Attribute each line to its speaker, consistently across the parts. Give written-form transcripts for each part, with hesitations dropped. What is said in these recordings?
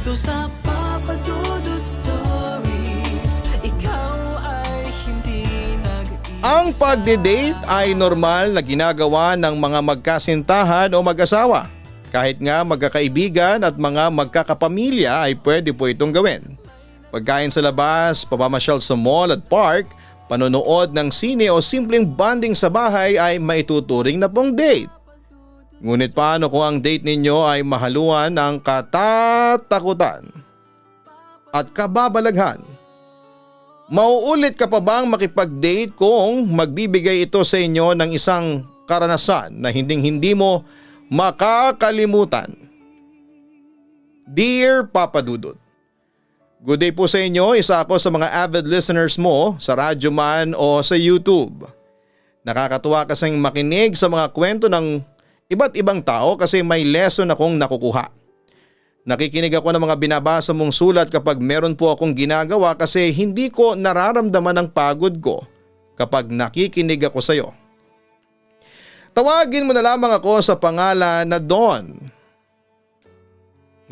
Speaker 1: Dito sa Papa Dudut Stories, ikaw ay hindi
Speaker 2: Ang pagde-date ay normal na ginagawa ng mga magkasintahan o mag-asawa. Kahit nga magkakaibigan at mga magkakapamilya ay pwede po itong gawin. Pagkain sa labas, pamamasyal sa mall at park, panonood ng sine o simpleng bonding sa bahay ay maituturing na pong date. Ngunit paano kung ang date ninyo ay mahaluan ng katatakutan at kababalaghan? Mauulit ka pa bang makipag-date kung magbibigay ito sa inyo ng isang karanasan na hindi mo makakalimutan? Dear Papa Dudut, good day po sa inyo. Isa ako sa mga avid listeners mo sa radyo man o sa YouTube. Nakakatuwa kasing makinig sa mga kwento ng iba't ibang tao kasi may lesson akong nakukuha. Nakikinig ako ng mga binabasa mong sulat kapag meron po akong ginagawa kasi hindi ko nararamdaman ang pagod ko kapag nakikinig ako sa iyo. Tawagin mo na lamang ako sa pangalan na Don.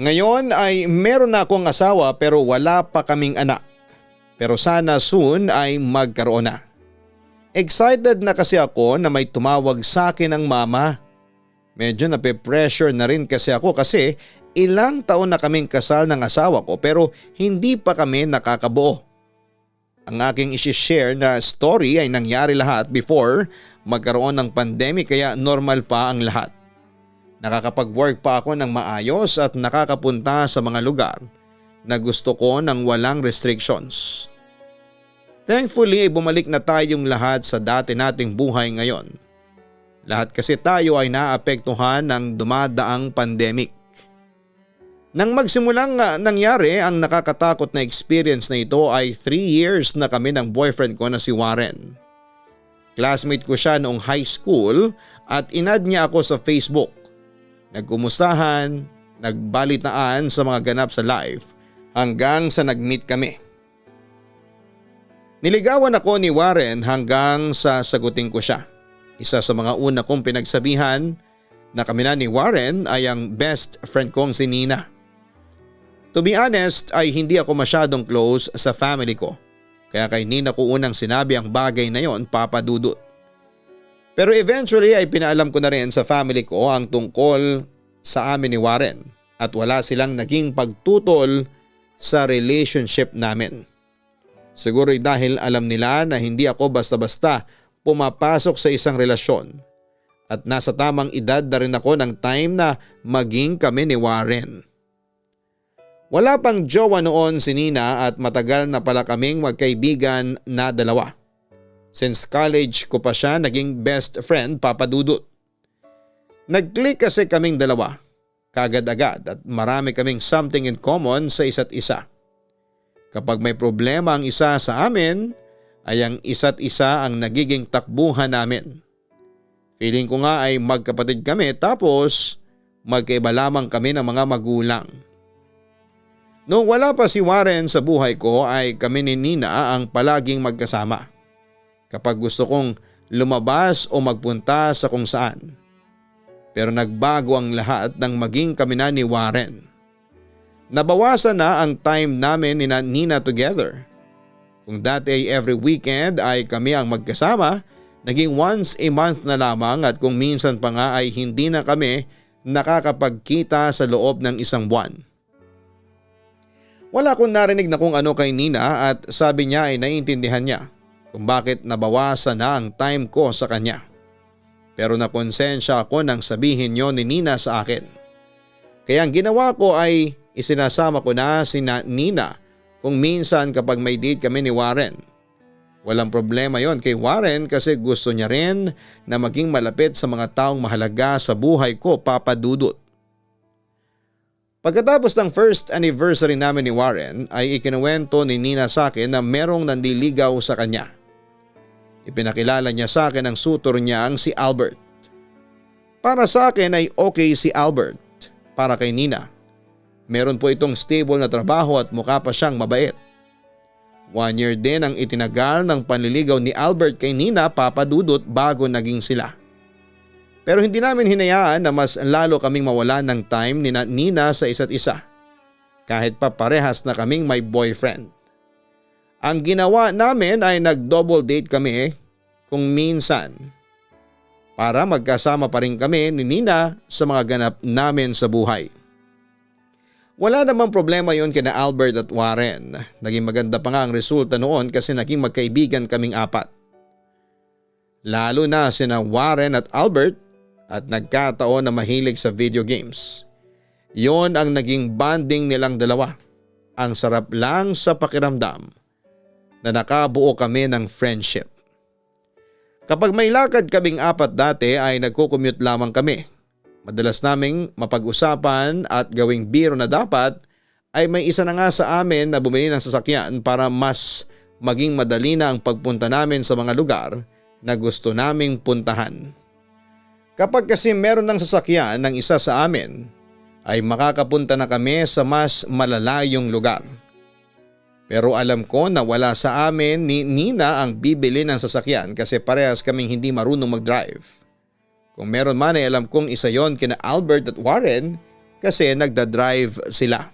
Speaker 2: Ngayon ay meron na akong asawa pero wala pa kaming anak. Pero sana soon ay magkaroon na. Excited na kasi ako na may tumawag sa akin ng mama. Medyo nape-pressure na rin kasi ako kasi ilang taon na kaming kasal ng asawa ko pero hindi pa kami nakakabuo. Ang aking isi-share na story ay nangyari lahat before magkaroon ng pandemic kaya normal pa ang lahat. Nakakapag-work pa ako ng maayos at nakakapunta sa mga lugar na gusto ko ng walang restrictions. Thankfully ay bumalik na tayong lahat sa dati nating buhay ngayon. Lahat kasi tayo ay naapektuhan ng dumadaang pandemic. Nang magsimulang nangyari ang nakakatakot na experience na ito ay 3 years na kami ng boyfriend ko na si Warren. Classmate ko siya noong high school at inad niya ako sa Facebook. Nagkumustahan, nagbalitaan sa mga ganap sa life hanggang sa nag-meet kami. Niligawan ako ni Warren hanggang sa sagutin ko siya. Isa sa mga una kong pinagsabihan na kami na ni Warren ay ang best friend kong si Nina. To be honest ay hindi ako masyadong close sa family ko. Kaya kay Nina ko unang sinabi ang bagay na yon, Papa Dudut. Pero eventually ay pinaalam ko na rin sa family ko ang tungkol sa amin ni Warren at wala silang naging pagtutol sa relationship namin. Siguro dahil alam nila na hindi ako basta-basta pumapasok sa isang relasyon at nasa tamang edad na rin ako ng time na maging kami ni Warren. Wala pang jowa noon si Nina at matagal na pala kaming magkaibigan na dalawa. Since college ko pa siya naging best friend, Papa Dudut. Nag-click kasi kaming dalawa, kagad-agad at marami kaming something in common sa isa't isa. Kapag may problema ang isa sa amin, ay ang isa't isa ang nagiging takbuhan namin. Feeling ko nga ay magkapatid kami tapos magkaiba lamang kami ng mga magulang. Noong wala pa si Warren sa buhay ko ay kami ni Nina ang palaging magkasama. Kapag gusto kong lumabas o magpunta sa kung saan. Pero nagbago ang lahat nang maging kami na ni Warren. Nabawasan na ang time namin ni Nina together. Kung dati ay every weekend ay kami ang magkasama, naging once a month na lamang at kung minsan pa nga ay hindi na kami nakakapagkita sa loob ng isang buwan. Wala akong narinig na kung ano kay Nina at sabi niya ay naiintindihan niya kung bakit nabawasan na ang time ko sa kanya. Pero nakonsensya ako nang sabihin niyo ni Nina sa akin. Kaya ang ginawa ko ay isinasama ko na si Nina kung minsan kapag may date kami ni Warren. Walang problema yon kay Warren kasi gusto niya rin na maging malapit sa mga taong mahalaga sa buhay ko, Papa Dudut. Pagkatapos ng first anniversary namin ni Warren ay ikinuwento ni Nina sa akin na merong nandiligaw sa kanya. Ipinakilala niya sa akin ang sutor niya ang si Albert. Para sa akin ay okay si Albert. Para kay Nina, meron po itong stable na trabaho at mukha pa siyang mabait. 1 year din ang itinagal ng panliligaw ni Albert kay Nina, Papa Dudut, bago naging sila. Pero hindi namin hinayaan na mas lalo kaming mawalan ng time ni Nina sa isa't isa. kahit pa parehas na kaming may boyfriend. Ang ginawa namin ay nag-double date kami kung minsan para magkasama pa rin kami ni Nina sa mga ganap namin sa buhay. Wala namang problema yon kina Albert at Warren. Naging maganda pa nga ang resulta noon kasi naging magkaibigan kaming apat. Lalo na sina Warren at Albert at nagkataon na mahilig sa video games. Yon ang naging bonding nilang dalawa. Ang sarap lang sa pakiramdam na nakabuo kami ng friendship. Kapag may lakad kaming apat dati ay nagko-commute lamang kami. Madalas naming mapag-usapan at gawing biro na dapat ay may isa na nga sa amin na bumili ng sasakyan para mas maging madali na ang pagpunta namin sa mga lugar na gusto naming puntahan. Kapag kasi meron ng sasakyan ng isa sa amin ay makakapunta na kami sa mas malalayong lugar. Pero alam ko na wala sa amin ni Nina ang bibili ng sasakyan kasi parehas kaming hindi marunong mag-drive. Kung meron man ay alam kong isa yon kina Albert at Warren kasi nagda-drive sila.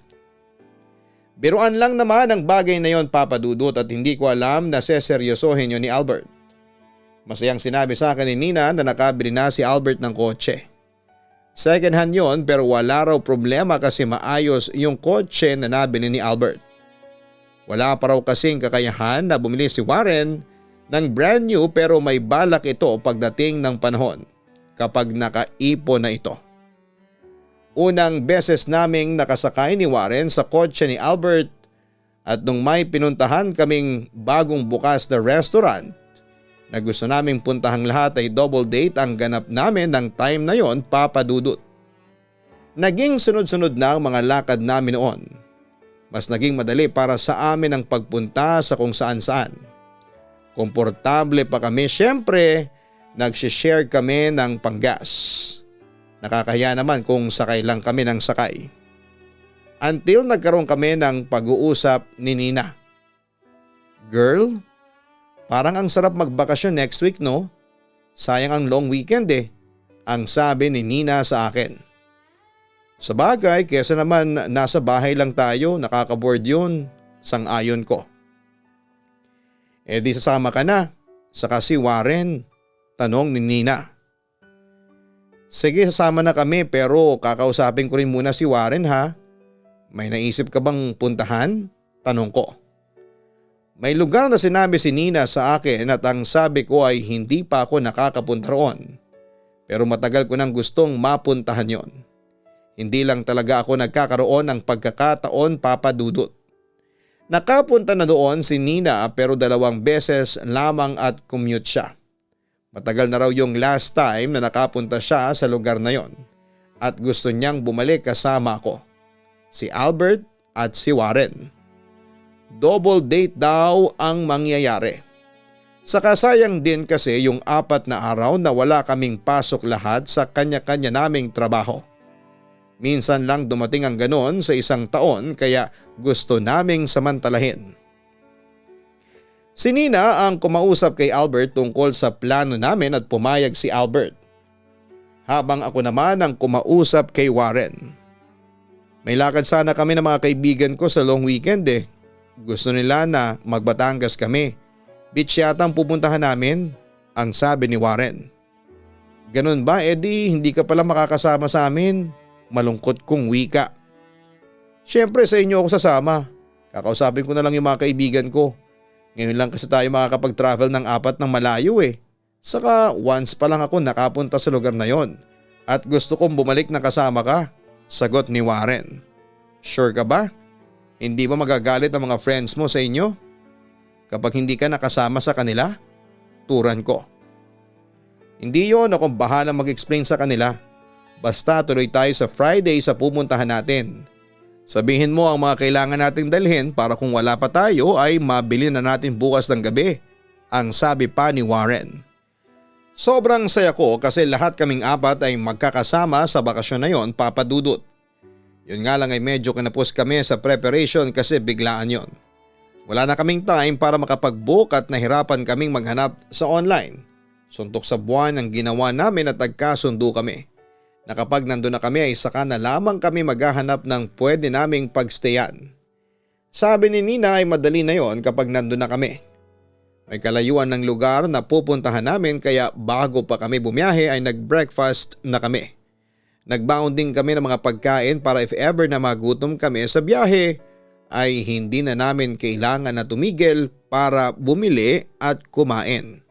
Speaker 2: Biruan lang naman ang bagay na yon, Papa Dudut, at hindi ko alam na seseryosohin yun ni Albert. Masayang sinabi sa akin ni Nina na nakabili na si Albert ng kotse. Second hand yon pero wala raw problema kasi maayos yung kotse na nabili ni Albert. Wala pa raw kasing kakayahan na bumili si Warren ng brand new pero may balak ito pagdating ng panahon. Kapag nakaipon na ito. Unang beses naming nakasakay ni Warren sa kotse ni Albert at nung may pinuntahan kaming bagong bukas na restaurant na gusto naming puntahang lahat ay double date ang ganap namin ng time na yon, Papa Dudut. Naging sunod-sunod na ang mga lakad namin noon. Mas naging madali para sa amin ang pagpunta sa kung saan-saan. Komportable pa kami, syempre. Nagsishare kami ng panggas. Nakakahiya naman kung sakay lang kami ng sakay. Until nagkaroon kami ng pag-uusap ni Nina. Girl, parang ang sarap magbakasyon next week, no? Sayang ang long weekend eh, ang sabi ni Nina sa akin. Sa bagay, kesa naman nasa bahay lang tayo, nakaka-board yun, sang-ayon ko. Eh di sasama ka na, saka si Warren. Tanong ni Nina. Sige, sasama na kami pero kakausapin ko rin muna si Warren ha. May naisip ka bang puntahan? Tanong ko. May lugar na sinabi si Nina sa akin at ang sabi ko ay hindi pa ako nakakapunta roon. Pero matagal ko nang gustong mapuntahan yon. Hindi lang talaga ako nagkakaroon ng pagkakataon, Papa Dudut. Nakapunta na doon si Nina pero 2 beses lamang at commute siya. Matagal na raw yung last time na nakapunta siya sa lugar na yon at gusto niyang bumalik kasama ako, si Albert at si Warren. Double date daw ang mangyayari. Saka sayang din kasi yung 4 na araw na wala kaming pasok lahat sa kanya-kanya naming trabaho. Minsan lang dumating ang ganon sa isang taon kaya gusto naming samantalahin. Si Nina ang kumausap kay Albert tungkol sa plano namin at pumayag si Albert. Habang ako naman ang kumausap kay Warren. May lakad sana kami ng mga kaibigan ko sa long weekend eh. Gusto nila na magbatangas kami. Beach yata ang pupuntahan namin, ang sabi ni Warren. Ganun ba, Eddie? Hindi ka pala makakasama sa amin? Malungkot kong wika. Siyempre sa inyo ako sasama. Kakausapin ko na lang yung mga kaibigan ko. Ngayon lang kasi tayo makakapag-travel ng 4 ng malayo eh. Saka once pa lang ako nakapunta sa lugar na yon. At gusto kong bumalik na kasama ka. Sagot ni Warren. Sure ka ba? Hindi ba magagalit ang mga friends mo sa inyo? Kapag hindi ka nakasama sa kanila? Turan ko. Hindi yon, akong bahala mag-explain sa kanila. Basta tuloy tayo sa Friday sa pumuntahan natin. Sabihin mo ang mga kailangan nating dalhin para kung wala pa tayo ay mabili na natin bukas ng gabi, ang sabi pa ni Warren. Sobrang saya ko kasi lahat kaming 4 ay magkakasama sa bakasyon na yon, Papa Dudut. Yun nga lang ay medyo kinapos kami sa preparation kasi biglaan yon. Wala na kaming time para makapag-book at nahirapan kaming maghanap sa online. Suntok sa buwan ang ginawa namin at nagkasundo kami. na kapag nandun na kami ay saka na lamang kami maghahanap ng pwede naming pagstayan. Sabi ni Nina ay madali na yon kapag nandun na kami. May kalayuan ng lugar na pupuntahan namin kaya bago pa kami bumiyahe ay nag-breakfast na kami. Nagbaon din kami ng mga pagkain para if ever na magutom kami sa biyahe ay hindi na namin kailangan na tumigil para bumili at kumain.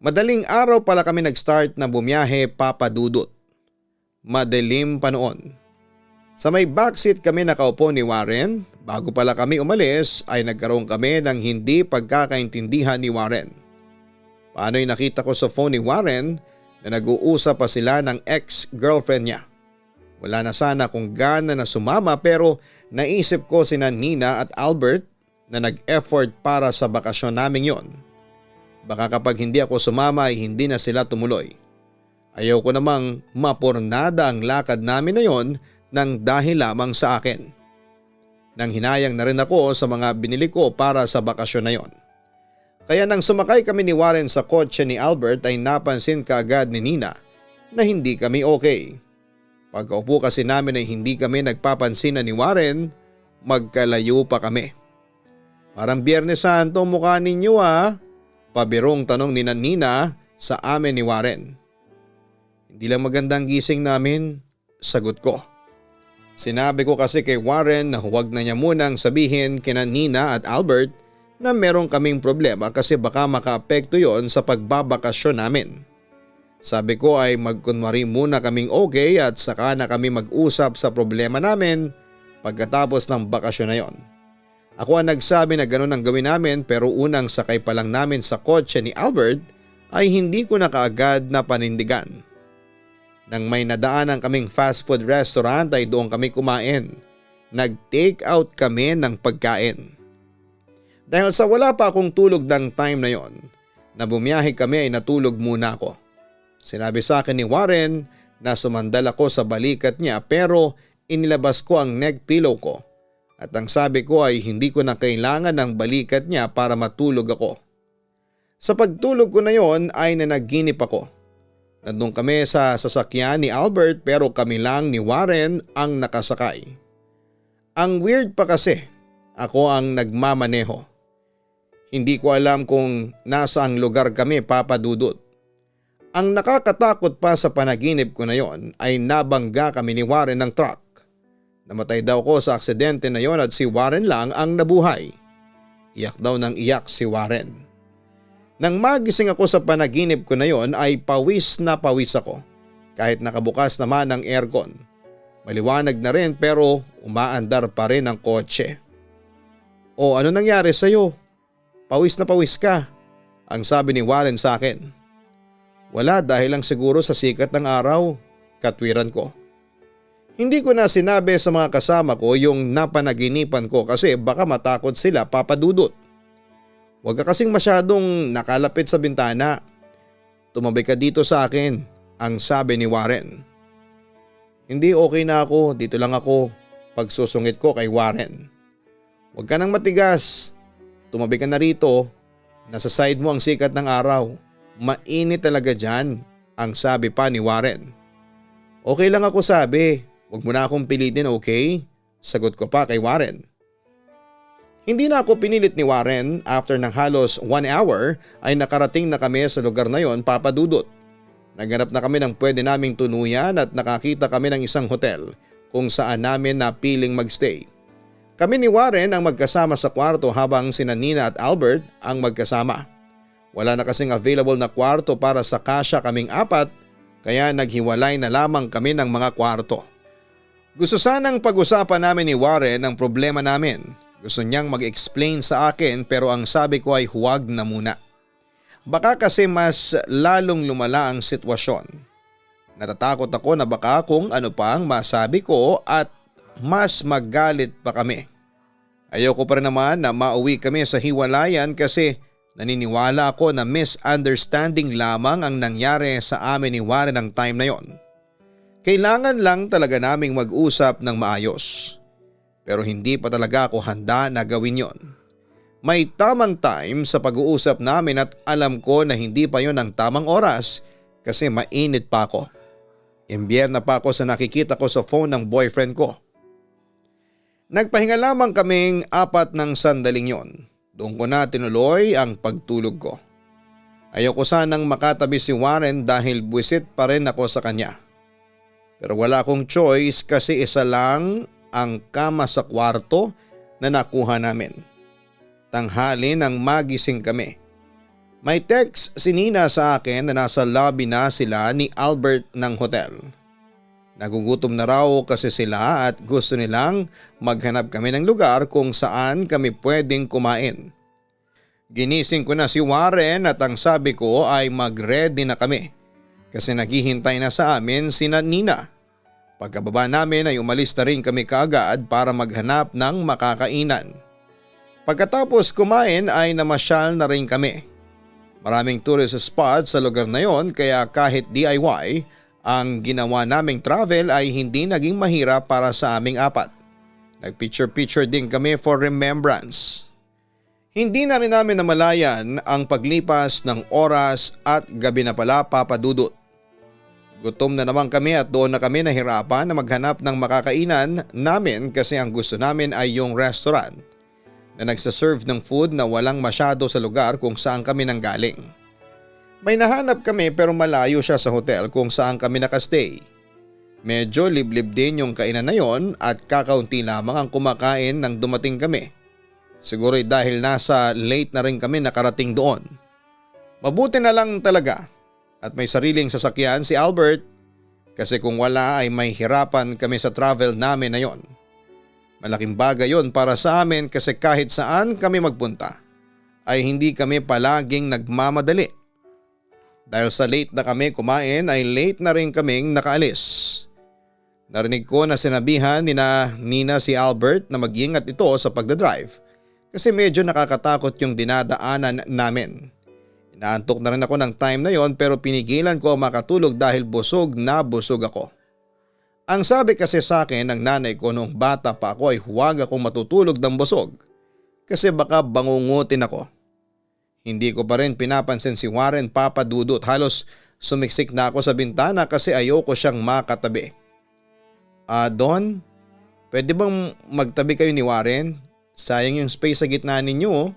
Speaker 2: Madaling araw pala kami nag-start na bumiyahe, Papa Dudut. Madilim pa noon. Sa may backseat kami nakaupo ni Warren. Bago pala kami umalis ay nagkaroon kami ng hindi pagkakaintindihan ni Warren. Paano'y nakita ko sa phone ni Warren na nag-uusap pa sila ng ex-girlfriend niya. Wala na sana kung gana na sumama pero naisip ko sina Nina at Albert na nag-effort para sa bakasyon namin yon. Baka kapag hindi ako sumama ay hindi na sila tumuloy. Ayaw ko namang mapurnada ang lakad namin na yon nang dahil lamang sa akin. Nang hinayang na rin ako sa mga binili ko para sa bakasyon na yon. Kaya nang sumakay kami ni Warren sa kotse ni Albert ay napansin kaagad ni Nina na hindi kami okay. Pagkaupo kasi namin ay hindi kami nagpapansin na ni Warren, magkalayo pa kami. Parang Biyernes Santo mukha ninyo pabirong tanong ni Nina sa amin ni Warren. Hindi lang magandang gising namin, sagot ko. Sinabi ko kasi kay Warren na huwag na niya munang sabihin kina Nina at Albert na meron kaming problema kasi baka makaapekto yon sa pagbabakasyon namin. Sabi ko ay magkunwari muna kaming okay at saka na kami mag-usap sa problema namin pagkatapos ng bakasyon na yon. Ako ang nagsabi na gano'n ang gawin namin pero unang sakay pa lang namin sa kotse ni Albert ay hindi ko na kaagad na panindigan. Nang may nadaanan kaming fast food restaurant ay doon kami kumain. Nag-take out kami ng pagkain. Dahil sa wala pa akong tulog ng time na yon, na bumiyahe kami ay natulog muna ako. Sinabi sa akin ni Warren na sumandal ako sa balikat niya pero inilabas ko ang neck pillow ko. At ang sabi ko ay hindi ko na kailangan ng balikat niya para matulog ako. Sa pagtulog ko na yon ay nanaginip ako. Nandun kami sa sasakyan ni Albert pero kami lang ni Warren ang nakasakay. Ang weird pa kasi, ako ang nagmamaneho. Hindi ko alam kung nasaang lugar kami, Papa Dudut. Ang nakakatakot pa sa panaginip ko na yon ay nabangga kami ni Warren ng truck. Namatay daw ko sa aksidente na yon at si Warren lang ang nabuhay. Iyak daw ng iyak si Warren. Nang magising ako sa panaginip ko na yon ay pawis na pawis ako kahit nakabukas naman ang aircon. Maliwanag na rin pero umaandar pa rin ang kotse. O ano nangyari sa'yo? Pawis na pawis ka, ang sabi ni Warren sa akin. Wala dahil lang siguro sa sikat ng araw, katwiran ko. Hindi ko na sinabi sa mga kasama ko yung napanaginipan ko kasi baka matakot sila, Papa Dudut. Huwag ka kasing masyadong nakalapit sa bintana. Tumabi ka dito sa akin, ang sabi ni Warren. Hindi okay na ako, dito lang ako, pagsusungit ko kay Warren. Huwag ka nang matigas, tumabi ka na rito, nasa side mo ang sikat ng araw. Mainit talaga dyan, ang sabi pa ni Warren. Okay lang ako sabi, huwag mo na akong pilitin okay? Sagot ko pa kay Warren. Hindi na ako pinilit ni Warren. After ng halos 1 hour ay nakarating na kami sa lugar na yon, Papa Dudut. Naghanap na kami ng pwede naming tuluyan at nakakita kami ng isang hotel kung saan namin napiling magstay. Kami ni Warren ang magkasama sa kwarto habang sina Nina at Albert ang magkasama. Wala na kasing available na kwarto para sa kasya kaming apat kaya naghiwalay na lamang kami ng mga kwarto. Gusto sanang pag-usapan namin ni Warren ang problema namin. Gusto niyang mag-explain sa akin pero ang sabi ko ay huwag na muna. Baka kasi mas lalong lumala ang sitwasyon. Natatakot ako na baka kung ano pa ang masabi ko at mas magalit pa kami. Ayoko pa rin naman na mauwi kami sa hiwalayan kasi naniniwala ako na misunderstanding lamang ang nangyari sa amin ni Warren ng time na yon. Kailangan lang talaga naming mag-usap ng maayos. Pero hindi pa talaga ako handa na gawin yon. May tamang time sa pag-uusap namin at alam ko na hindi pa yon ang tamang oras kasi mainit pa ako. Imbyer na pa ako sa nakikita ko sa phone ng boyfriend ko. Nagpahinga lamang kaming 4 ng sandaling yon. Doon ko na tinuloy ang pagtulog ko. Ayoko sanang makatabi si Warren dahil buwisit pa rin ako sa kanya. Pero wala akong choice kasi isa lang ang kama sa kwarto na nakuha namin. Tanghali nang magising kami. May text si Nina sa akin na nasa lobby na sila ni Albert ng hotel. Nagugutom na raw kasi sila at gusto nilang maghanap kami ng lugar kung saan kami pwedeng kumain. Ginising ko na si Warren at ang sabi ko ay mag-ready na kami kasi naghihintay na sa amin si Nina. Pagkababa namin ay umalis na rin kami kaagad para maghanap ng makakainan. Pagkatapos kumain ay namasyal na rin kami. Maraming tourist spot sa lugar na yon kaya kahit DIY, ang ginawa naming travel ay hindi naging mahirap para sa aming 4. Nagpicture-picture din kami for remembrance. Hindi na rin namin namalayan ang paglipas ng oras at gabi na pala, Papa Dudut. Gutom na naman kami at doon na kami nahirapan na maghanap ng makakainan namin kasi ang gusto namin ay yung restaurant na nagsaserve ng food na walang masyado sa lugar kung saan kami nanggaling. May nahanap kami pero malayo siya sa hotel kung saan kami nakastay. Medyo liblib din yung kainan na yon at kakaunti lamang ang kumakain nang dumating kami. Siguro dahil nasa late na rin kami nakarating doon. Mabuti na lang talaga at may sariling sasakyan si Albert kasi kung wala ay may hirapan kami sa travel namin na yon. Malaking bagay yon para sa amin kasi kahit saan kami magpunta ay hindi kami palaging nagmamadali. Dahil sa late na kami kumain ay late na rin kaming nakaalis. Narinig ko na sinabihan ni Nina si Albert na mag-ingat ito sa pagdadrive kasi medyo nakakatakot yung dinadaanan namin. Inaantok na rin ako ng time na yon pero pinigilan ko makatulog dahil busog na busog ako. Ang sabi kasi sa akin ng nanay ko noong bata pa ako ay huwag akong matutulog ng busog kasi baka bangungutin ako. Hindi ko pa rin pinapansin si Warren, Papa Dudut. Halos sumiksik na ako sa bintana kasi ayoko siyang makatabi. Don, pwede bang magtabi kayo ni Warren? Sayang yung space sa gitna ninyo,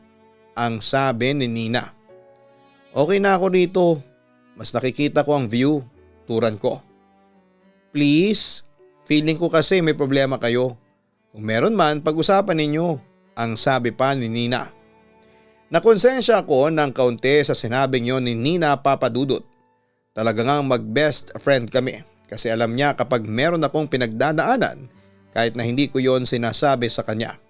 Speaker 2: ang sabi ni Nina. Okay na ako dito. Mas nakikita ko ang view, turan ko. Please, feeling ko kasi may problema kayo. Kung meron man, pag-usapan ninyo, ang sabi pa ni Nina. Nakonsensya ako ng kaunti sa sinabing yon ni Nina, Papa Dudut. Talaga ngang mag-best friend kami kasi alam niya kapag meron akong pinagdadaanan kahit na hindi ko yon sinasabi sa kanya.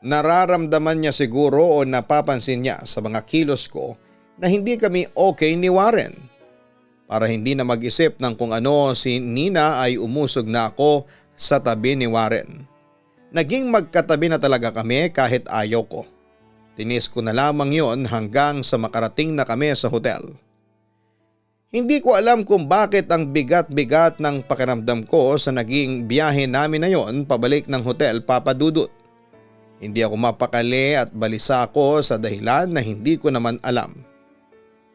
Speaker 2: Nararamdaman niya siguro o napapansin niya sa mga kilos ko na hindi kami okay ni Warren. Para hindi na mag-isip ng kung ano si Nina ay umusog na ako sa tabi ni Warren. Naging magkatabi na talaga kami kahit ayaw ko. Tinis ko na lamang yon hanggang sa makarating na kami sa hotel. Hindi ko alam kung bakit ang bigat-bigat ng pakiramdam ko sa naging biyahe namin na yon pabalik ng hotel, Papa Dudut. Hindi ako mapakali at balisa ako sa dahilan na hindi ko naman alam.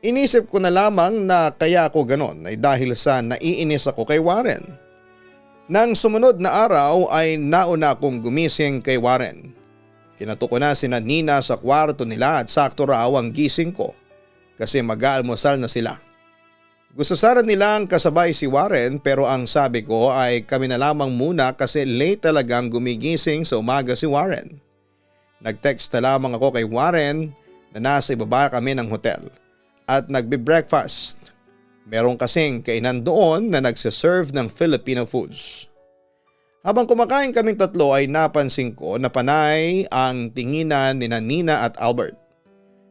Speaker 2: Inisip ko na lamang na kaya ako ganon ay dahil sa naiinis ako kay Warren. Nang sumunod na araw ay nauna akong gumising kay Warren. Kinato ko na sina Nina sa kwarto nila at sakto raw ang gising ko kasi mag-aalmusal na sila. Gusto sana nilang kasabay si Warren pero ang sabi ko ay kami na lamang muna kasi late talagang gumigising sa umaga si Warren. Nag-text na lamang ako kay Warren na nasa ibaba kami ng hotel at nagbe-breakfast. Meron kasing kainan doon na nagsiserve ng Filipino foods. Habang kumakain kaming tatlo ay napansin ko na panay ang tinginan ni Nina at Albert.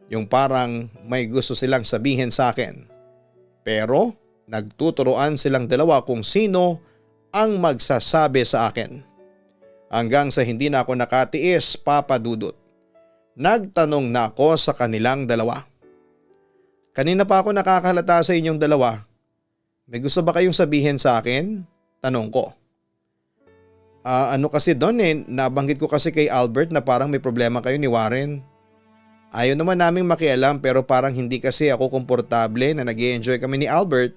Speaker 2: Yung parang may gusto silang sabihin sa akin. Pero nagtuturoan silang dalawa kung sino ang magsasabi sa akin. Hanggang sa hindi na ako nakatiis, Papa Dudut. Nagtanong na ako sa kanilang dalawa. Kanina pa ako nakakahalata sa inyong dalawa. May gusto ba kayong sabihin sa akin? Tanong ko. Ano kasi doon nabanggit ko kasi kay Albert na parang may problema kayo ni Warren. Ayaw naman naming makialam pero parang hindi kasi ako komportable na nag-i-enjoy kami ni Albert.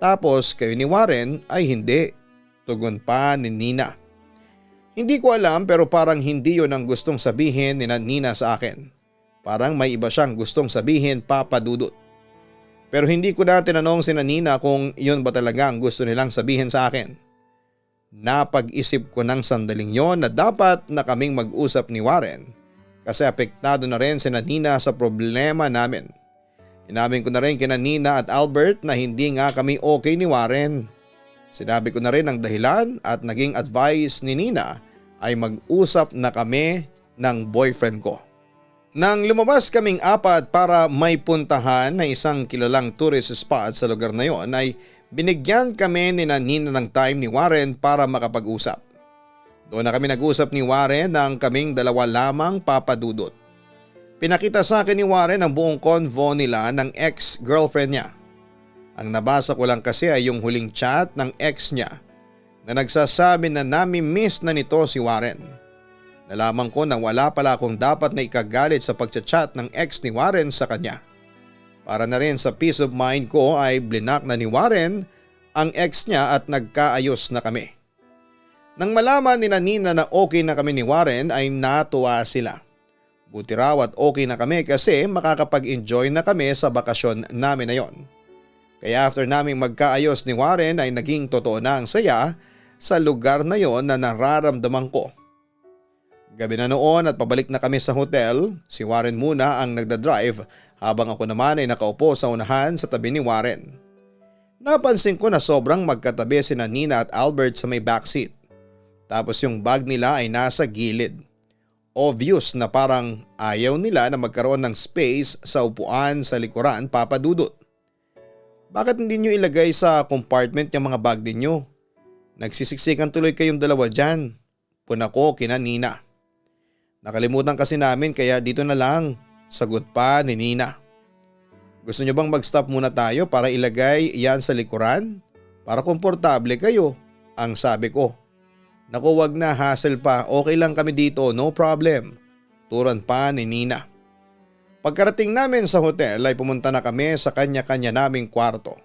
Speaker 2: Tapos kayo ni Warren ay hindi. Tugon pa ni Nina. Hindi ko alam pero parang hindi yon ang gustong sabihin ni Nina sa akin. Parang may iba siyang gustong sabihin, Papa Dudut. Pero hindi ko na tinanong si Nina kung yon ba talaga ang gusto nilang sabihin sa akin. Napag-isip ko ng sandaling yon na dapat na kaming mag-usap ni Warren kasi apektado na rin si Nina sa problema namin. Inamin ko na rin kina Nina at Albert na hindi nga kami okay ni Warren. Sinabi ko na rin ang dahilan at naging advice ni Nina ay mag-usap na kami ng boyfriend ko. Nang lumabas kaming apat para may puntahan na isang kilalang tourist spot sa lugar na yon ay binigyan kami ni Nina ng time ni Warren para makapag-usap. Doon na kami nag-usap ni Warren ng kaming dalawa lamang, Papa Dudut. Pinakita sa akin ni Warren ang buong convo nila ng ex-girlfriend niya. Ang nabasa ko lang kasi ay yung huling chat ng ex niya na nagsasabi na nami-miss na nito si Warren. Nalaman ko na wala pala akong dapat na ikagalit sa pagchat ng ex ni Warren sa kanya. Para na rin sa peace of mind ko ay blinak na ni Warren ang ex niya at nagkaayos na kami. Nang malaman ni Nina na okay na kami ni Warren ay natuwa sila. Buti raw at okay na kami kasi makakapag-enjoy na kami sa bakasyon namin na yon. Kaya after naming magkaayos ni Warren ay naging totoo na ang saya sa lugar na yon na nararamdaman ko. Gabi na noon at pabalik na kami sa hotel, si Warren muna ang nagdadrive habang ako naman ay nakaupo sa unahan sa tabi ni Warren. Napansin ko na sobrang magkatabi si Nina at Albert sa may backseat. Tapos yung bag nila ay nasa gilid. Obvious na parang ayaw nila na magkaroon ng space sa upuan sa likuran, Papa Dudut. Bakit hindi nyo ilagay sa compartment yung mga bag ninyo? Nagsisiksikan tuloy kayong dalawa dyan. Punako kina Nina. Nakalimutan kasi namin kaya dito na lang, sagot pa ni Nina. Gusto nyo bang mag-stop muna tayo para ilagay yan sa likuran? Para komportable kayo, ang sabi ko. Naku, wag na, hassle pa, okay lang kami dito, no problem. Turan pa ni Nina. Pagkarating namin sa hotel ay pumunta na kami sa kanya-kanya naming kwarto.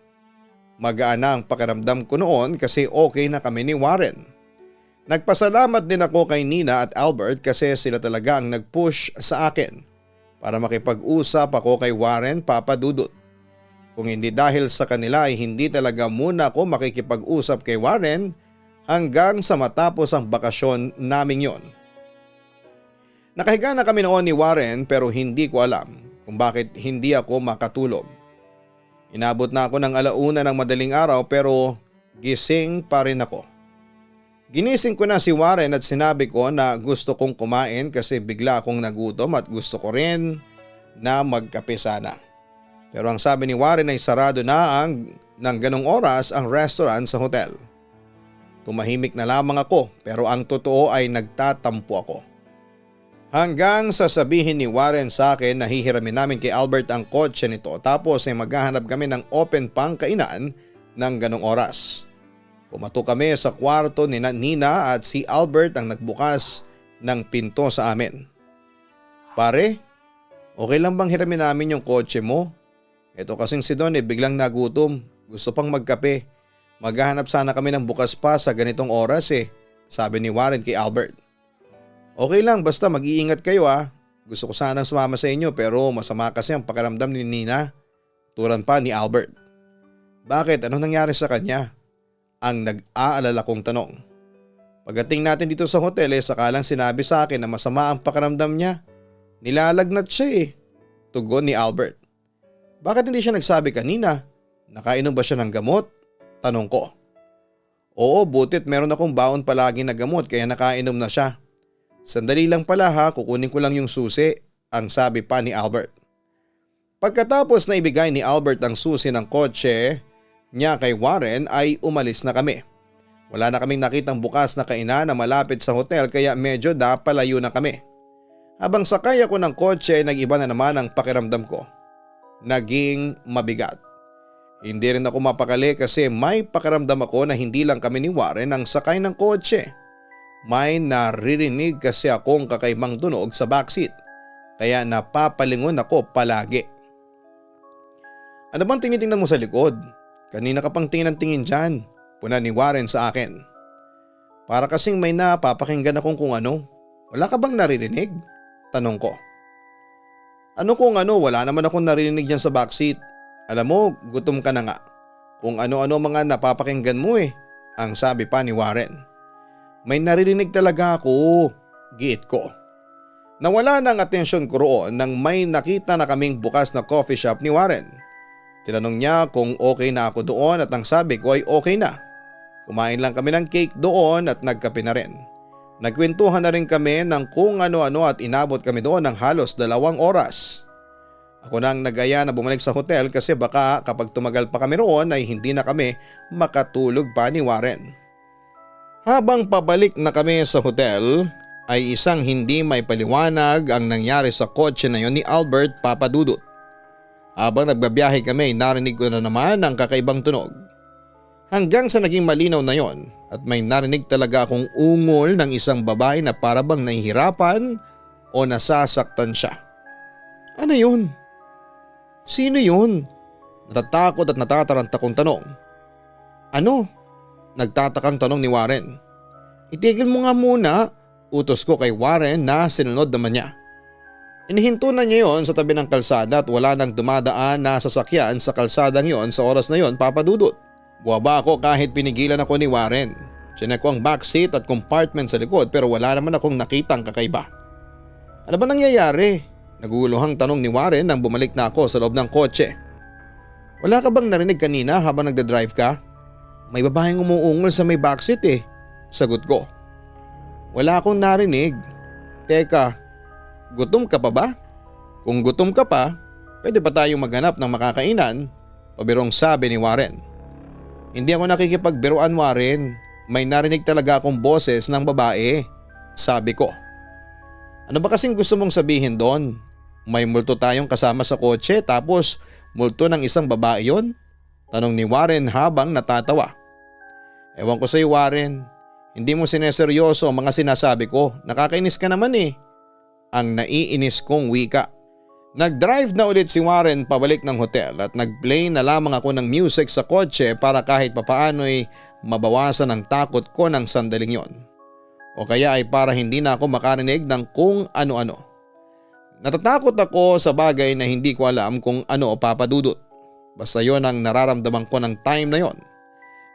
Speaker 2: Magaan na ang pakiramdam ko noon kasi okay na kami ni Warren. Nagpasalamat din ako kay Nina at Albert kasi sila talaga ang nag-push sa akin para makipag-usap ako kay Warren, Papa Dudut. Kung hindi dahil sa kanila ay hindi talaga muna ako makikipag-usap kay Warren hanggang sa matapos ang bakasyon naming yon. Nakahiga na kami noon ni Warren pero hindi ko alam kung bakit hindi ako makatulog. Inabot na ako ng 1:00 ng madaling araw pero gising pa rin ako. Ginising ko na si Warren at sinabi ko na gusto kong kumain kasi bigla akong nagutom at gusto ko rin na magkape sana. Pero ang sabi ni Warren ay sarado na ng ganong oras ang restaurant sa hotel. Tumahimik na lamang ako pero ang totoo ay nagtatampo ako. Hanggang sasabihin ni Warren sa akin na hihiramin namin kay Albert ang kotse nito tapos ay maghahanap kami ng open pang kainan ng ganong oras. Pumato kami sa kwarto ni Nina at si Albert ang nagbukas ng pinto sa amin. Pare, okay lang bang hiramin namin yung kotse mo? Ito kasing si Don biglang nagutom, gusto pang magkape. Maghahanap sana kami ng bukas pa sa ganitong oras sabi ni Warren kay Albert. Okay lang basta mag-iingat kayo Gusto ko sanang sumama sa inyo pero masama kasi ang pakiramdam ni Nina. Turan pa ni Albert. Bakit? Anong nangyari sa kanya? Ang nag-aalala kong tanong. Pagdating natin dito sa hotel sakalang sinabi sa akin na masama ang pakiramdam niya. Nilalagnat siya Tugon ni Albert. Bakit hindi siya nagsabi kanina? Nakainom ba siya ng gamot? Tanong ko. Oo, butit meron akong baon palagi na gamot kaya nakainom na siya. Sandali lang pala kukunin ko lang yung susi, ang sabi pa ni Albert. Pagkatapos na ibigay ni Albert ang susi ng kotse niya kay Warren ay umalis na kami. Wala na kaming nakitang bukas na kainan na malapit sa hotel kaya medyo napalayo na kami. Habang sakay ako ng kotse nag-iba na naman ang pakiramdam ko. Naging mabigat. Hindi rin ako mapakali kasi may pakiramdam ako na hindi lang kami ni Warren ang sakay ng kotse. May naririnig kasi akong kakaibang tunog sa backseat kaya napapalingon ako palagi. Ano bang tinitingnan mo sa likod? Kanina ka pang tingin ng tingin dyan, puna ni Warren sa akin. Para kasing may napapakinggan akong kung ano. Wala ka bang naririnig? Tanong ko. Ano kung ano, wala naman akong naririnig dyan sa backseat. Alam mo, gutom ka na nga. Kung ano-ano mga napapakinggan mo eh, ang sabi pa ni Warren. May naririnig talaga ako, giit ko. Nawala ng atensyon ko roon nang may nakita na kaming bukas na coffee shop ni Warren. Tinanong niya kung okay na ako doon at ang sabi ko ay okay na. Kumain lang kami ng cake doon at nagkape na rin. Nagkwentuhan na rin kami ng kung ano-ano at inabot kami doon ng halos 2 oras. Ako nang nagaya na bumalik sa hotel kasi baka kapag tumagal pa kami roon ay hindi na kami makatulog pa ni Warren. Habang pabalik na kami sa hotel ay isang hindi may paliwanag ang nangyari sa kotse na yon ni Albert Papadudut. Habang nagbabiyahe kami narinig ko na naman ang kakaibang tunog. Hanggang sa naging malinaw na yon at may narinig talaga akong ungol ng isang babae na parabang nahihirapan o nasasaktan siya. Ano yun? Sino yun? Natatakot at natataranta kong tanong. Ano? Nagtatakang tanong ni Warren. Itigil mo nga muna, utos ko kay Warren na sinunod naman niya. Inihinto na niya yon sa tabi ng kalsada at wala nang dumadaan na sasakyan sa kalsadang yon sa oras na yon, Papadudut. Buwaba ako kahit pinigilan ako ni Warren. Chinek ko ang backseat at compartment sa likod pero wala naman akong nakitang kakaiba. Ano ba nangyayari? Naguluhang tanong ni Warren nang bumalik na ako sa loob ng kotse. Wala ka bang narinig kanina habang nagdadrive ka? May babaeng umuungol sa may backseat eh, sagot ko. Wala akong narinig. Teka, gutom ka pa ba? Kung gutom ka pa, pwede pa tayong maghanap ng makakainan, pabirong sabi ni Warren. Hindi ako nakikipagbiruan, Warren. May narinig talaga akong boses ng babae, sabi ko. Ano ba kasing gusto mong sabihin doon? May multo tayong kasama sa kotse tapos multo ng isang babae yon? Tanong ni Warren habang natatawa. Ewan ko sa iyo, Warren. Hindi mo sineseryoso ang mga sinasabi ko. Nakakainis ka naman eh. Ang naiinis kong wika. Nag-drive na ulit si Warren pabalik ng hotel at nag-play na lamang ako ng music sa kotse para kahit papaano'y mabawasan ang takot ko ng sandaling yon. O kaya ay para hindi na ako makarinig ng kung ano-ano. Natatakot ako sa bagay na hindi ko alam kung ano o Papadudut. Basta yon ang nararamdaman ko ng time na yon.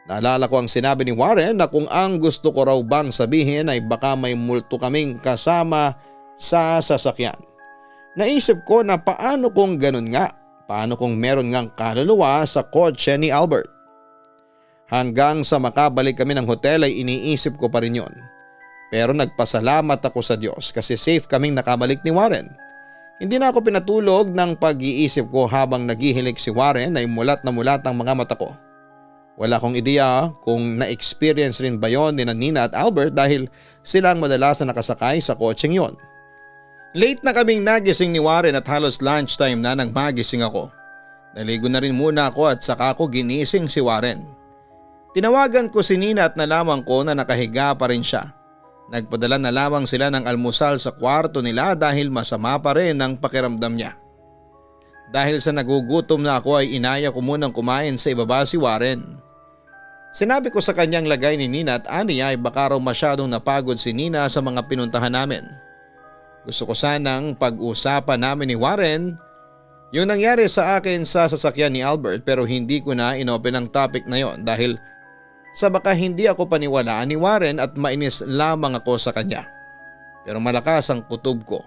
Speaker 2: Naalala ko ang sinabi ni Warren na kung ang gusto ko raw bang sabihin ay baka may multo kaming kasama sa sasakyan. Naisip ko na paano kung ganun nga, paano kung meron ngang kaluluwa sa kotse ni Albert. Hanggang sa makabalik kami ng hotel ay iniisip ko pa rin yon. Pero nagpasalamat ako sa Diyos kasi safe kaming nakabalik ni Warren. Hindi na ako pinatulog ng pag-iisip ko habang naghihilik si Warren ay mulat na mulat ang mga mata ko. Wala akong ideya kung na-experience rin ba yon ni Nina at Albert dahil silang madalas na nakasakay sa kotseng yon. Late na kaming nagising ni Warren at halos lunchtime na nang magising ako. Naligo na rin muna ako at saka ko ginising si Warren. Tinawagan ko si Nina at nalaman ko na nakahiga pa rin siya. Nagpadala na lamang sila ng almusal sa kwarto nila dahil masama pa rin ang pakiramdam niya. Dahil sa nagugutom na ako ay inaya ko munang kumain sa ibaba si Warren. Sinabi ko sa kanyang lagay ni Nina at aniya ay baka raw masyadong napagod si Nina sa mga pinuntahan namin. Gusto ko sanang pag-usapan namin ni Warren yung nangyari sa akin sa sasakyan ni Albert pero hindi ko na inopen ang topic na yon dahil sa baka hindi ako paniwalaan ni Warren at mainis lamang ako sa kanya. Pero malakas ang kutob ko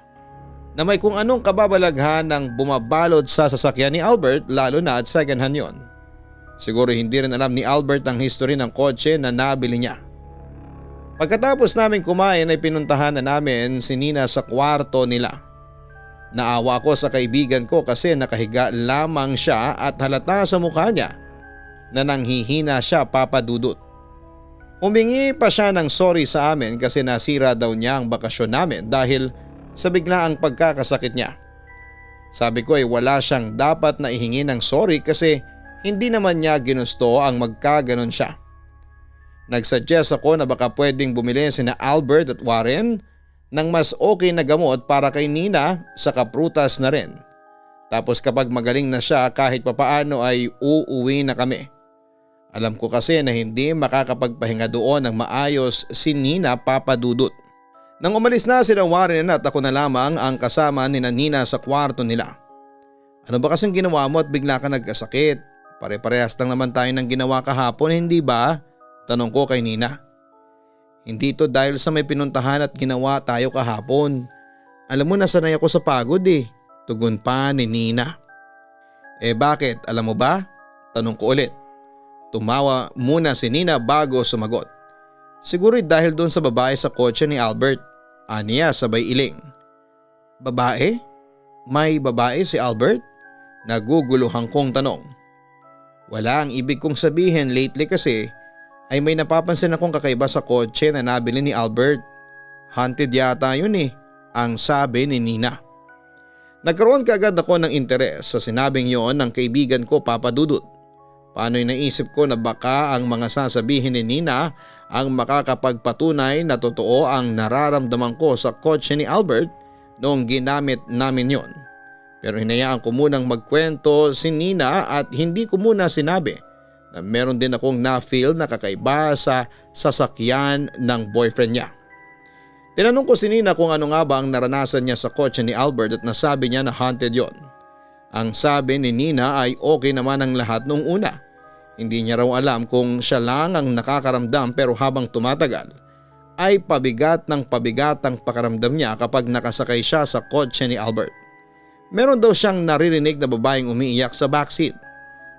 Speaker 2: na may kung anong kababalaghan ng bumabalod sa sasakyan ni Albert lalo na at second hand yon. Siguro hindi rin alam ni Albert ang history ng kotse na nabili niya. Pagkatapos namin kumain ay pinuntahan na namin si Nina sa kwarto nila. Naawa ko sa kaibigan ko kasi nakahiga lamang siya at halata sa mukha niya na nanghihina siya, Papadudut. Humingi pa siya ng sorry sa amin kasi nasira daw niya ang bakasyon namin dahil sa biglaang pagkakasakit niya. Sabi ko ay wala siyang dapat na ihingi ng sorry kasi hindi naman niya ginusto ang magkaganon siya. Nagsuggest ako na baka pwedeng bumili sina Albert at Warren ng mas okay na gamot para kay Nina sa kaprutas na rin. Tapos kapag magaling na siya kahit papaano ay uuwi na kami. Alam ko kasi na hindi makakapagpahinga doon ng maayos si Nina, Papa Dudut. Nang umalis na sila Warren at ako na lamang ang kasama ni Nina sa kwarto nila. Ano ba kasing ginawa mo at bigla ka nagkasakit? Pare-parehas lang naman tayo ng ginawa kahapon, hindi ba? Tanong ko kay Nina. Hindi to dahil sa may pinuntahan at ginawa tayo kahapon. Alam mo, nasanay ako sa pagod eh. Tugon pa ni Nina. Bakit? Alam mo ba? Tanong ko ulit. Tumawa muna si Nina bago sumagot. Siguro dahil doon sa babae sa kotse ni Albert. Aniya sabay iling. Babae? May babae si Albert? Naguguluhan kong tanong. Wala, ang ibig kong sabihin lately kasi ay may napapansin akong kakaiba sa kotse na nabili ni Albert. Haunted yata yun eh, ang sabi ni Nina. Nagkaroon kaagad ako ng interes sa sinabing yon ng kaibigan ko, Papa Dudut. Paano'y naisip ko na baka ang mga sasabihin ni Nina ang makakapagpatunay na totoo ang nararamdaman ko sa kotse ni Albert noong ginamit namin yon. Pero hinayaan ko munang magkwento si Nina at hindi ko muna sinabi na meron din akong na-feel na kakaiba sa sasakyan ng boyfriend niya. Tinanong ko si Nina kung ano nga ba ang naranasan niya sa kotse ni Albert at nasabi niya na haunted yon. Ang sabi ni Nina ay okay naman ang lahat nung una. Hindi niya raw alam kung siya lang ang nakakaramdam pero habang tumatagal ay pabigat ng pabigat ang pakaramdam niya kapag nakasakay siya sa kotse ni Albert. Meron daw siyang naririnig na babaeng umiiyak sa backseat.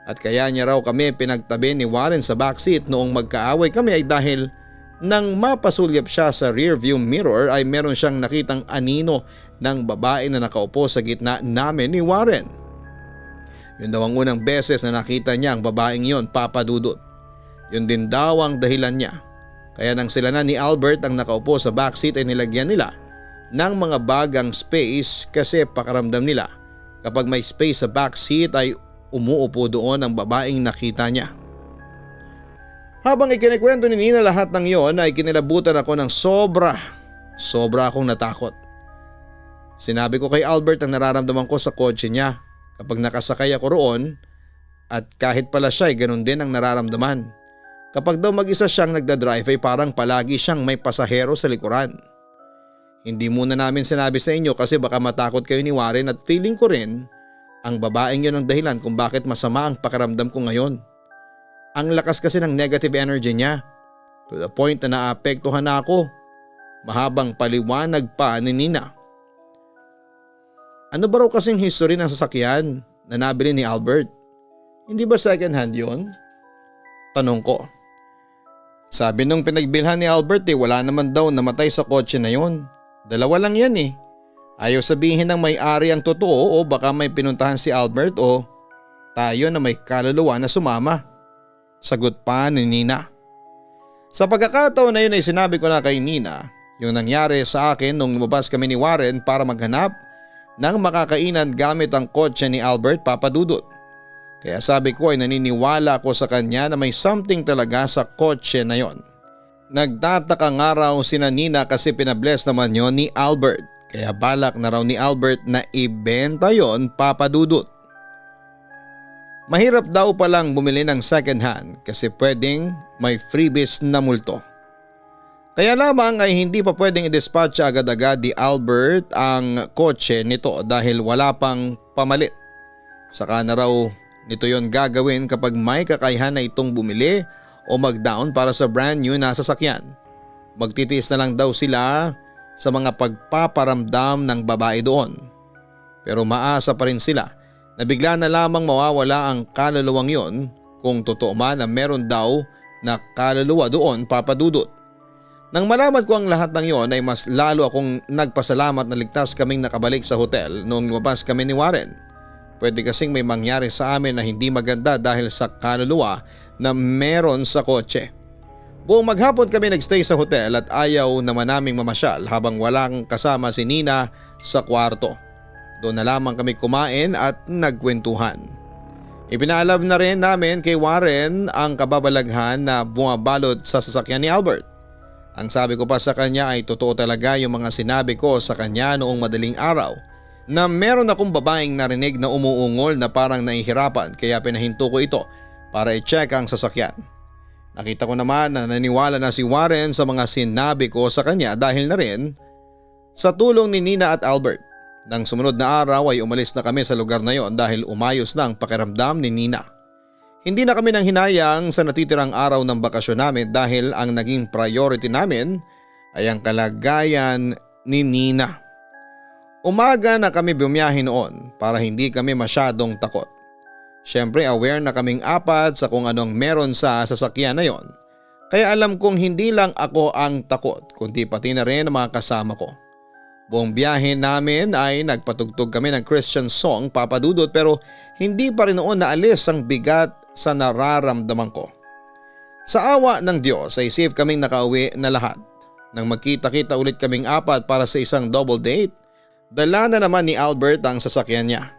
Speaker 2: At kaya niya raw kami pinagtabi ni Warren sa backseat noong magkaaway kami ay dahil nang mapasulyap siya sa rearview mirror ay meron siyang nakitang anino ng babae na nakaupo sa gitna namin ni Warren. Yun daw ang unang beses na nakita niya ang babaeng yon, Papa Dudut. Yun din daw ang dahilan niya. Kaya nang sila na ni Albert ang nakaupo sa backseat ay nilagyan nila ng mga bagang space kasi pakaramdam nila kapag may space sa backseat ay umuupo doon ang babaeng nakita niya. Habang ikinikwento ni Nina lahat ng yon ay kinilabutan ako ng sobra akong natakot. Sinabi ko kay Albert ang nararamdaman ko sa kotse niya kapag nakasakay ako roon at kahit pala siya ay ganun din ang nararamdaman. Kapag daw mag-isa siyang nagdadrive ay parang palagi siyang may pasahero sa likuran. Hindi muna namin sinabi sa inyo kasi baka matakot kayo ni Warren at feeling ko rin ang babaeng yun ang dahilan kung bakit masama ang pakiramdam ko ngayon. Ang lakas kasi ng negative energy niya to the point na naapektuhan na ako. Mahabang paliwanag pa ni Nina. Ano ba raw kasing history ng sasakyan na nabili ni Albert? Hindi ba second hand yun? Tanong ko. Sabi nung pinagbilhan ni Albert wala naman daw namatay sa kotse na yun. Dalawa lang yan eh. Ayaw sabihin ng may-ari ang totoo o baka may pinuntahan si Albert o tayo na may kaluluwa na sumama. Sagot pa ni Nina. Sa pagkakataon na yun ay sinabi ko na kay Nina yung nangyari sa akin nung lumabas kami ni Warren para maghanap ng makakainan gamit ang kotse ni Albert, Papa Dudut. Kaya sabi ko ay naniniwala ako sa kanya na may something talaga sa kotse na yon. Nagtataka nga raw sina Nina kasi pinabless naman yon ni Albert. Kaya balak na raw ni Albert na ibenta yon, Papa Dudut. Mahirap daw palang bumili ng second hand kasi pwedeng may freebies na multo. Kaya lamang ay hindi pa pwedeng i-dispatch agad-agad ni Albert ang kotse nito dahil wala pang pamalit. Saka na raw nito yon gagawin kapag may kakayahan na itong bumili o mag-down para sa brand new na sasakyan. Magtitiis na lang daw sila sa mga pagpaparamdam ng babae doon. Pero maasa pa rin sila na bigla na lamang mawawala ang kaluluwang yon kung totoo man na meron daw na kaluluwa doon, Papa Dudut. Nang malaman ko ang lahat ng yon ay mas lalo akong nagpasalamat na ligtas kaming nakabalik sa hotel noong lumabas kami ni Warren. Pwede kasing may mangyari sa amin na hindi maganda dahil sa kaluluwa na meron sa kotse. Buong maghapon kami nagstay sa hotel at ayaw naman naming mamasyal habang walang kasama si Nina sa kwarto. Doon na lamang kami kumain at nagkwentuhan. Ipinaalam na rin namin kay Warren ang kababalaghan na bumabalot sa sasakyan ni Albert. Ang sabi ko pa sa kanya ay totoo talaga yung mga sinabi ko sa kanya noong madaling araw na meron akong babaeng narinig na umuungol na parang nahihirapan kaya pinahinto ko ito para i-check ang sasakyan. Nakita ko naman na naniwala na si Warren sa mga sinabi ko sa kanya dahil na rin sa tulong ni Nina at Albert. Nang sumunod na araw ay umalis na kami sa lugar na yon dahil umayos na ang pakiramdam ni Nina. Hindi na kami nang hinayang sa natitirang araw ng bakasyon namin dahil ang naging priority namin ay ang kalagayan ni Nina. Umaga na kami bumiyahe noon para hindi kami masyadong takot. Siyempre aware na kaming apat sa kung anong meron sa sasakyan na yon. Kaya alam kong hindi lang ako ang takot kundi pati na rin ang mga kasama ko. Buong biyahe namin ay nagpatugtog kami ng Christian song Papa Dudut pero hindi pa rin noon naalis ang bigat sa nararamdaman ko. Sa awa ng Diyos ay safe kaming nakauwi na lahat. Nang magkita-kita ulit kaming apat para sa isang double date, dala na naman ni Albert ang sasakyan niya.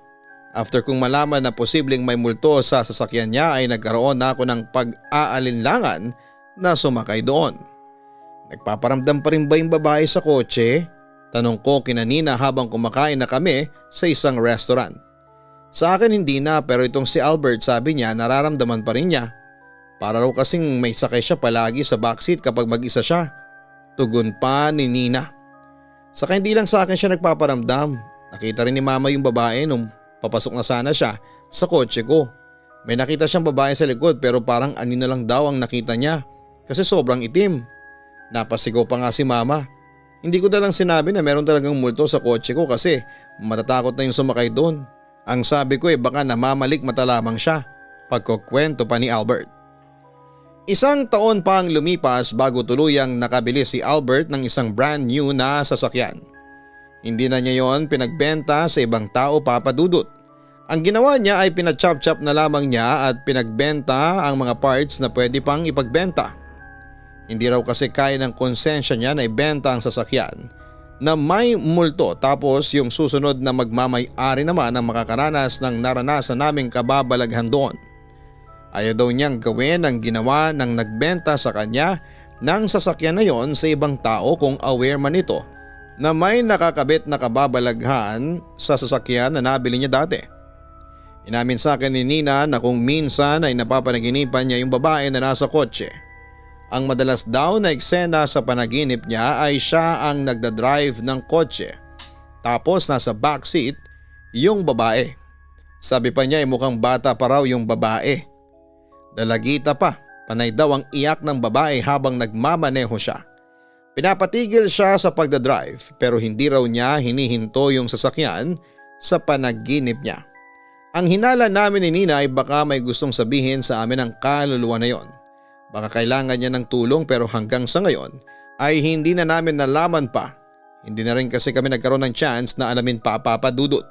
Speaker 2: After kong malaman na posibleng may multo sa sasakyan niya ay nagkaroon na ako ng pag-aalinlangan na sumakay doon. Nagpaparamdam pa rin ba yung babae sa kotse? Tanong ko kina Nina habang kumakain na kami sa isang restaurant. Sa akin hindi na pero itong si Albert sabi niya nararamdaman pa rin niya. Para raw kasing may sakay siya palagi sa backseat kapag mag-isa siya. Tugon pa ni Nina. Saka hindi lang sa akin siya nagpaparamdam. Nakita rin ni Mama yung babae nung papasok na sana siya sa kotse ko. May nakita siyang babae sa likod pero parang anino lang daw ang nakita niya kasi sobrang itim. Napasigaw pa nga si Mama. Hindi ko dalang sinabi na meron talagang multo sa kotse ko kasi matatakot na yung sumakay doon. Ang sabi ko baka namamalik mata lamang siya. Pagkukwento pa ni Albert. Isang taon pa ang lumipas bago tuluyang nakabili si Albert ng isang brand new na sasakyan. Hindi na niya yon pinagbenta sa ibang tao Papa Dudut. Ang ginawa niya ay pinachop-chop na lamang niya at pinagbenta ang mga parts na pwede pang ipagbenta. Hindi raw kasi kaya ng konsensya niya na ibenta ang sasakyan na may multo tapos yung susunod na magmamay-ari naman ang makakaranas ng naranasan naming kababalaghan doon. Ayaw daw niyang gawin ang ginawa ng nagbenta sa kanya ng sasakyan na yon sa ibang tao kung aware man ito na may nakakabit na kababalaghan sa sasakyan na nabili niya dati. Inamin sa akin ni Nina na kung minsan ay napapanaginipan niya yung babae na nasa kotse. Ang madalas daw na eksena sa panaginip niya ay siya ang nagdadrive ng kotse. Tapos nasa backseat yung babae. Sabi pa niya ay mukhang bata pa raw yung babae. Dalagita pa, panay daw ang iyak ng babae habang nagmamaneho siya. Pinapatigil siya sa pagdadrive pero hindi raw niya hinihinto yung sasakyan sa panaginip niya. Ang hinala namin ni Nina ay baka may gustong sabihin sa amin ang kaluluwa na yon. Baka kailangan niya ng tulong pero hanggang sa ngayon ay hindi na namin nalaman pa. Hindi na rin kasi kami nagkaroon ng chance na alamin pa Papa Dudut.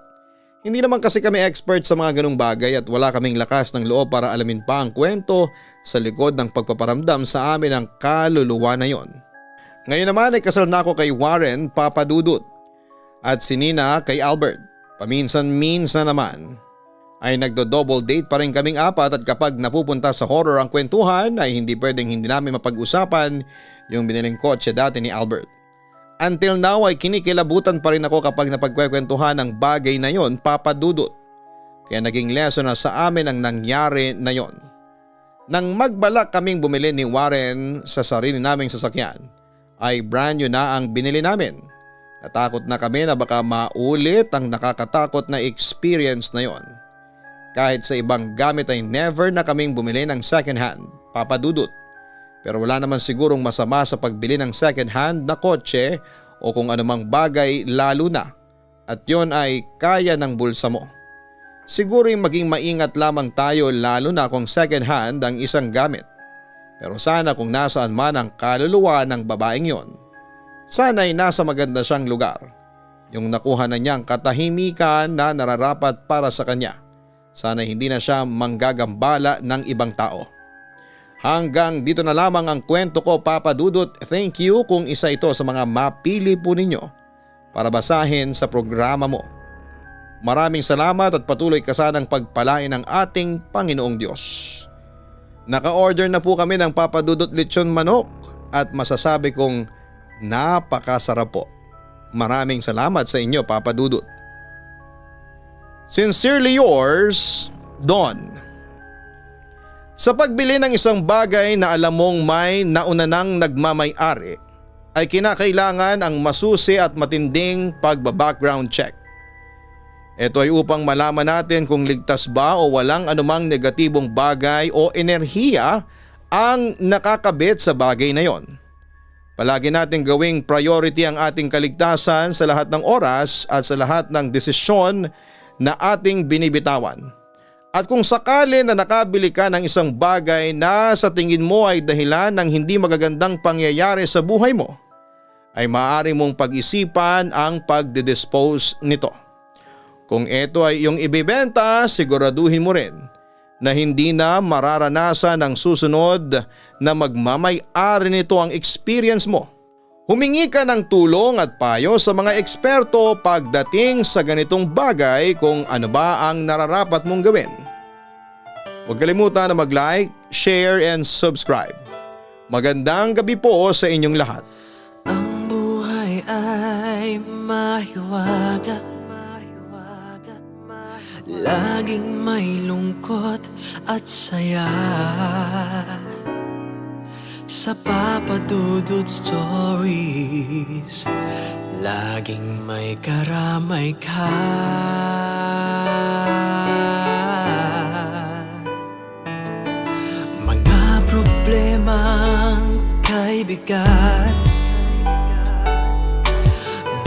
Speaker 2: Hindi naman kasi kami expert sa mga ganung bagay at wala kaming lakas ng loob para alamin pa ang kwento sa likod ng pagpaparamdam sa amin ng kaluluwa na yon. Ngayon naman ay kasal na ako kay Warren Papa Dudut at si Nina kay Albert. Paminsan-minsan naman ay nagdo-double date pa rin kaming apat at kapag napupunta sa horror ang kwentuhan ay hindi pwedeng hindi namin mapag-usapan yung biniling kotse dati ni Albert. Until now ay kinikilabutan pa rin ako kapag napagkwekwentuhan ng bagay na yon Papa Dudut. Kaya naging lesson na sa amin ang nangyari na yon. Nang magbalak kaming bumili ni Warren sa sarili naming sasakyan ay brand new na ang binili namin. Natakot na kami na baka maulit ang nakakatakot na experience na yon. Kahit sa ibang gamit ay never na kaming bumili ng second hand, Papa Dudut. Pero wala naman sigurong masama sa pagbili ng second hand na kotse o kung anumang bagay lalo na at yon ay kaya ng bulsa mo. Siguro yung maging maingat lamang tayo lalo na kung second hand ang isang gamit. Pero sana kung nasaan man ang kaluluwa ng babaeng yon, sana ay nasa maganda siyang lugar. Yung nakuha na niyang katahimikan na nararapat para sa kanya. Sana hindi na siya manggagambala ng ibang tao. Hanggang dito na lamang ang kwento ko Papa Dudut. Thank you kung isa ito sa mga mapili po ninyo para basahin sa programa mo. Maraming salamat at patuloy ka sanang pagpalain ng ating Panginoong Diyos. Naka-order na po kami ng Papa Dudut lechon manok at masasabi kong napakasarap po. Maraming salamat sa inyo Papa Dudut. Sincerely yours, Don. Sa pagbili ng isang bagay na alam mong may nauna nang nagmamay-ari, ay kinakailangan ang masusi at matinding pagba-background check. Ito ay upang malaman natin kung ligtas ba o walang anumang negatibong bagay o enerhiya ang nakakabit sa bagay na yon. Palagi natin gawing priority ang ating kaligtasan sa lahat ng oras at sa lahat ng desisyon na ating binibitawan. At kung sakali na nakabili ka ng isang bagay na sa tingin mo ay dahilan ng hindi magagandang pangyayari sa buhay mo, ay maaari mong pag-isipan ang pagdidispose nito. Kung ito ay iyong ibibenta, siguraduhin mo rin na hindi na mararanasan ng susunod na magmamay-ari nito ang experience mo. Humingi ka ng tulong at payo sa mga eksperto pagdating sa ganitong bagay kung ano ba ang nararapat mong gawin. Huwag kalimutan na mag-like, share and subscribe. Magandang gabi po sa inyong lahat.
Speaker 1: Ang buhay ay mahiwaga, laging may lungkot at saya. Sa Papa Dudut Stories, laging may karamay ka. Mga problemang kay bigat,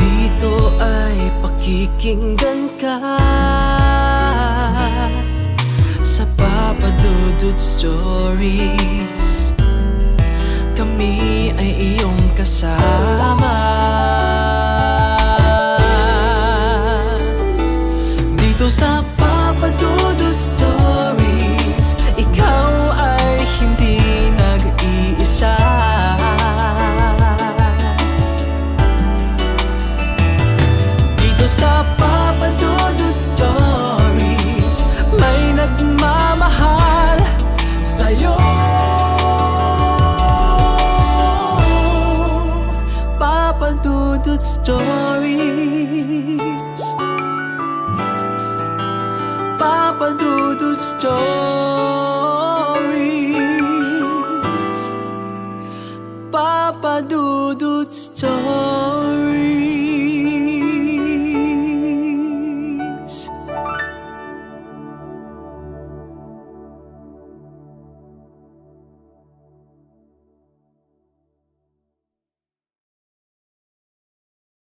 Speaker 1: dito ay pakikinggan ka. Sa Papa Dudut Stories, kami ay iyong kasama. Dito sa Papa Dudut Stories, ikaw ay hindi nag-iisa. Dito sa Papa Dudut Stories, may nagmamahal sa'yo. Papa Dudut Stories, Papa Dudut Stories.